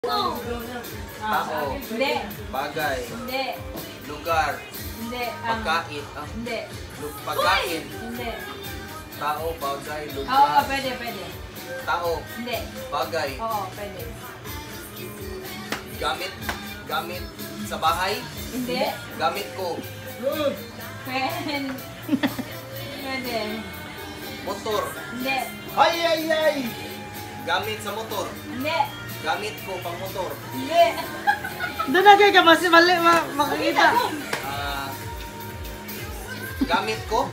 No. Tao. Hindi. Bagay. Hindi. Lugar. Hindi. Pagkain. Hindi. Pagkain. Hindi. Tao, bagay, Oo, lugar. pwede, pwede. Tao, Hindi. bagay. Oo, pwede. Gamit sa bahay. Hindi. Gamit ko. Pen. Pwede. Motor. Hindi. Ay! Gamit sa motor. Hindi. Gamit ko pang motor. Hindi. Doon na kayo ka, mas mali makakita. Ah, gamit ko.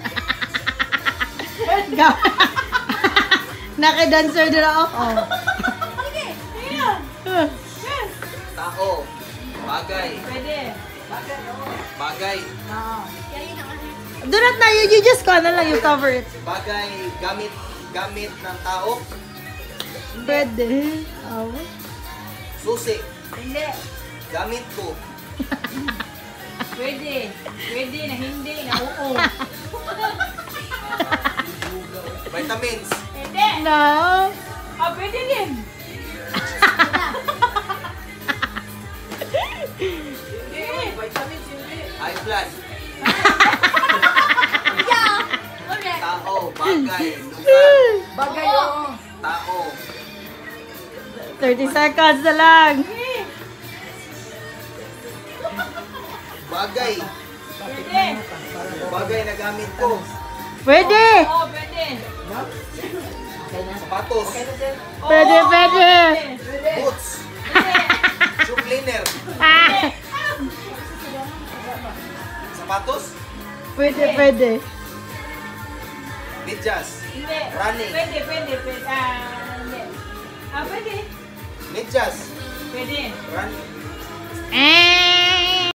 Naka-dancer doon ako. Oh. Sige. Ayan. Yes. Tao. Bagay. Pwede. Bakit? Oo. Bagay. Oo. Do not na, you just go na lang, you cover it. Bagay. Gamit ng tao. Pwede. Oh. Susi. Hindi. Gamit ko. Pwede. Pwede na hindi na oo. Vitamins. Hindi. No. Ah, pwede din. Hindi. Vitamins hindi. High blood. Correct. Tao. Bagay. Lugar. Bagay oo. Tao. 30 seconds na lang. Bagay. Pwede. Bagay na gamit ko. Pwede. Oo, pwede. Sapatos. Pwede, Oo, pwede. Boots. Shoe cleaner. Ah. Sapatos. Pwede, pwede. Medyas. Hindi. Running. Pwede, pwede, pwede. Hindi. Ah, pwede. Medyas. Pwede. Running.